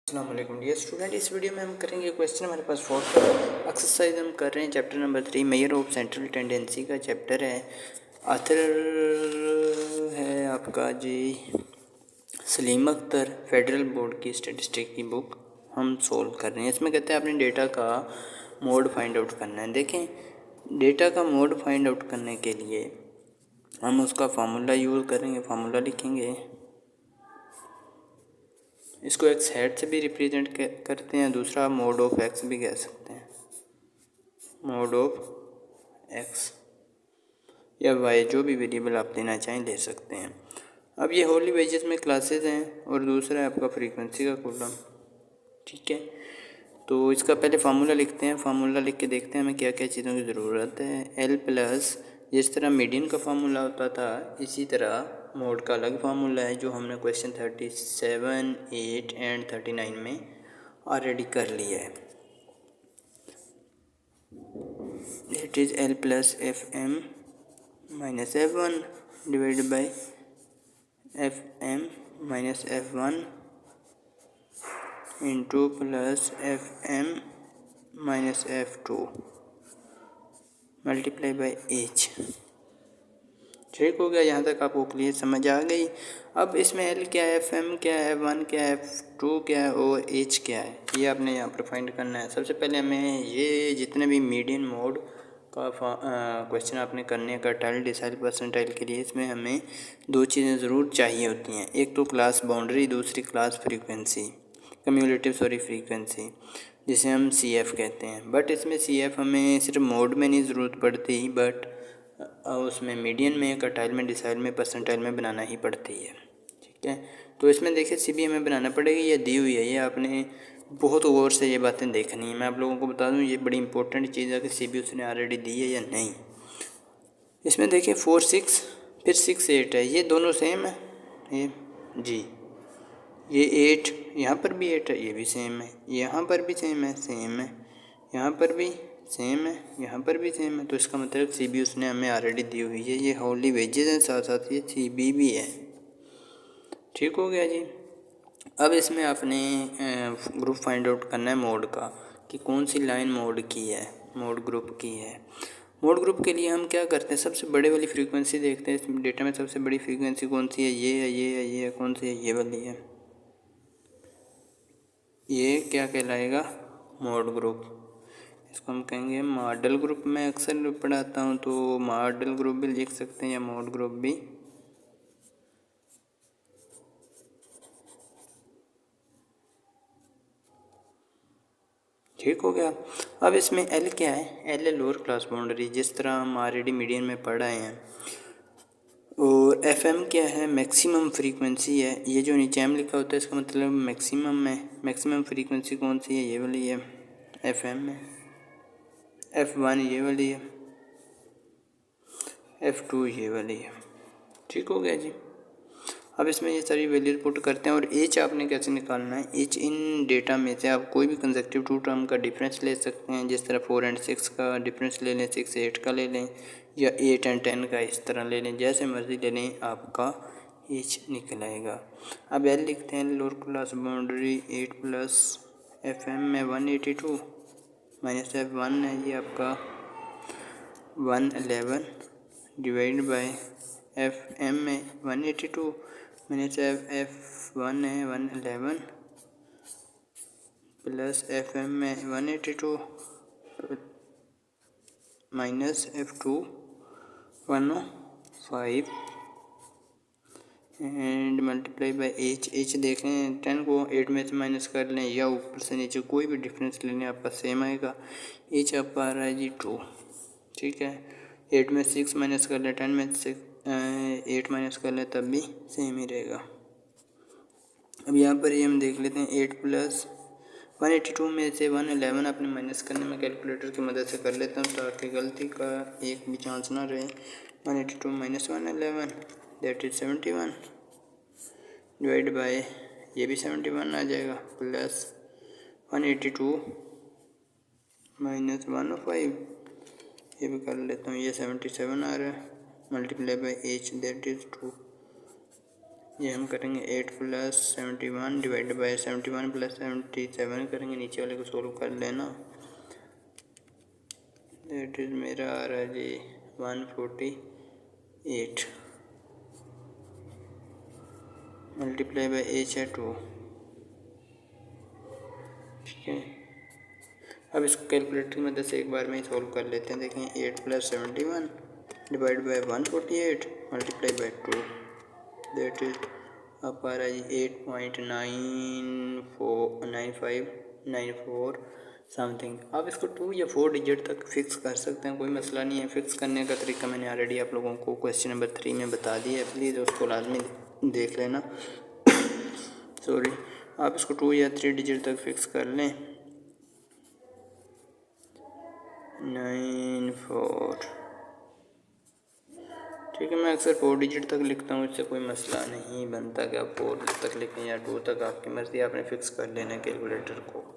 अस्सलाम वालेकुम dear student. इस वीडियो में हम करेंगे क्वेश्चन। हमारे पास फोर्थ एक्सरसाइज हम कर रहे हैं chapter number 3 measure of central tendency का चैप्टर है। ऑथर है आपका जी सलीम अख्तर, फेडरल बोर्ड की स्टैटिस्टिक की बुक हम सोल्व कर रहे हैं। इसमें कहते हैं अपने डेटा का मोड फाइंड आउट करना है। देखें, डेटा का मोड फाइंड आउट करने के लिए हम उसका फार्मूला यूज़ करेंगे, फार्मूला लिखेंगे। इसको एक्स हेड से भी रिप्रेजेंट करते हैं, दूसरा मोड ऑफ एक्स भी कह सकते हैं, मोड ऑफ एक्स या वाई, जो भी वेरिएबल आप देना चाहें ले सकते हैं। अब ये होली वेजेस में क्लासेस हैं और दूसरा है आपका फ्रीक्वेंसी का कॉलम। ठीक है, तो इसका पहले फार्मूला लिखते हैं। फार्मूला लिख के देखते हैं हमें क्या क्या चीज़ों की ज़रूरत है। एल प्लस, जिस तरह मीडियन का फार्मूला होता था इसी तरह मोड का अलग फार्मूला है, जो हमने क्वेश्चन 37, 8 एंड 39 में ऑलरेडी कर लिया है। It is L plus F M minus F one divided by F M minus F one into plus F M minus F two multiply by H. ठीक हो गया, यहाँ तक आपको क्लियर समझ आ गई। अब इसमें एल क्या है, एफ एम क्या है, वन क्या है, एफ टू क्या है और एच क्या है, ये आपने यहाँ पर फाइंड करना है। सबसे पहले हमें ये जितने भी मीडियन मोड का क्वेश्चन आपने करने का टाइल डिसाइल परसेंटाइल के लिए, इसमें हमें दो चीज़ें ज़रूर चाहिए होती हैं। एक तो क्लास बाउंड्री, दूसरी क्लास फ्रीक्वेंसी, कम्यूलेटिव फ्रीक्वेंसी, जिसे हम सी एफ कहते हैं। बट इसमें सी एफ हमें सिर्फ मोड में नहीं ज़रूरत पड़ती, बट उसमें मीडियन में, कटाइल में, डिसाइल में, परसेंटाइल में बनाना ही पड़ती है। ठीक है, तो इसमें देखिए सी बी हमें बनाना पड़ेगी, ये दी हुई है, ये आपने बहुत गौर से ये बातें देखनी है। मैं आप लोगों को बता दूं ये बड़ी इंपॉर्टेंट चीज़ है कि सी बी उसने ऑलरेडी दी है या नहीं। इसमें देखिए 4, 6 फिर 6, 8 है, ये दोनों सेम है। ये जी, ये 8 यहाँ पर भी 8 है, ये भी सेम है, यहाँ पर भी सेम है, यहाँ पर भी सेम है, यहाँ पर भी सेम है। तो इसका मतलब सी बी उसने हमें ऑलरेडी दी हुई है। ये होली वेजेस हैं, साथ साथ ये सी बी भी है। ठीक हो गया जी। अब इसमें आपने ग्रुप फाइंड आउट करना है मोड का, कि कौन सी लाइन मोड की है, मोड ग्रुप की है। मोड ग्रुप के लिए हम क्या करते हैं, सबसे बड़े वाली फ्रीक्वेंसी देखते हैं। इस डेटा में सबसे बड़ी फ्रीक्वेंसी कौन सी है, ये है, ये है, ये है, कौन सी है, ये वाली है। ये क्या कहलाएगा, मोड ग्रुप। इसको हम कहेंगे मॉडल ग्रुप। मैं अक्सर पढ़ाता हूँ तो मॉडल ग्रुप भी लिख सकते हैं या मोड ग्रुप भी। ठीक हो गया। अब इसमें एल क्या है, एल है लोअर क्लास बाउंड्री, जिस तरह हम ऑलरेडी मीडियन में पढ़ आए हैं। और एफ एम क्या है, मैक्सिमम फ्रीक्वेंसी है। ये जो नीचे एम लिखा होता है इसका मतलब मैक्सिमम है। मैक्सिमम फ्रीक्वेंसी कौन सी है, ये वाली है, एफ एम है। एफ वन ये वाली है, एफ टू ये वाली है। ठीक हो गया जी। अब इसमें ये सारी वैल्यूज पुट करते हैं। और एच आपने कैसे निकालना है, एच इन डेटा में से आप कोई भी कंसेक्टिव टू टर्म का डिफरेंस ले सकते हैं। जिस तरह 4 एंड 6 का डिफरेंस ले लें, 6, 8 का ले लें, या 8 एंड 10 का, इस तरह ले लें, जैसे मर्जी ले लें, आपका एच निकल आएगा। अब एल लिखते हैं, lower class boundary 8 plus F M में 182 माइनस एफ वन है, ये आपका 111 डिवाइड बाई एफ एम में 182 माइनस एफ वन है 111 प्लस एफ एम में 182 minus F to 105 and multiply by H. H देखें 10 को 8 में से माइनस कर लें या ऊपर से नीचे कोई भी डिफरेंस ले लें, आपका सेम आएगा। एच आपका आ रहा है जी 2। ठीक है, 8 में 6 माइनस कर लें, 10 में से 8 माइनस कर लें, तब भी सेम ही रहेगा। अब यहाँ पर ये हम देख लेते हैं 8 प्लस 182 में से 111 अपने माइनस करने में कैलकुलेटर की मदद से कर लेता हूँ, ताकि गलती का एक भी चांस ना रहे। 182 minus 111 that is 71 divide by, ये भी 71 आ जाएगा, प्लस 182 माइनस 105, ये भी कर लेता हूँ, ये 77 आ रहा है, multiply by H that is 2। ये हम करेंगे 8 + 71 डिवाइड बाई 71 + 77 करेंगे, नीचे वाले को सोल्व कर लेना। दैट इज़ मेरा आ रहा है जी 148 मल्टीप्लाई बाई एच है 2। ठीक है, अब इसको कैलकुलेटर की मदद से एक बार में ही सोल्व कर लेते हैं। देखें 8 + 71 divide by 148 multiply by 2, that is आप आ रहा है जी 8.9594 समथिंग। आप इसको 2 या 4 डिजिट तक फिक्स कर सकते हैं, कोई मसला नहीं है। फिक्स करने का तरीका मैंने ऑलरेडी आप लोगों को क्वेश्चन नंबर 3 में बता दिया है, प्लीज़ उसको लाजमी देख लेना। सॉरी, आप इसको 2 या 3 डिजिट तक फिक्स कर लें। 94, ठीक है। मैं अक्सर 4 डिजिट तक लिखता हूँ, इससे कोई मसला नहीं बनता कि आप 4 तक लिखें या 2 तक, आपकी मर्ज़ी, आपने फ़िक्स कर लेना कैलकुलेटर को।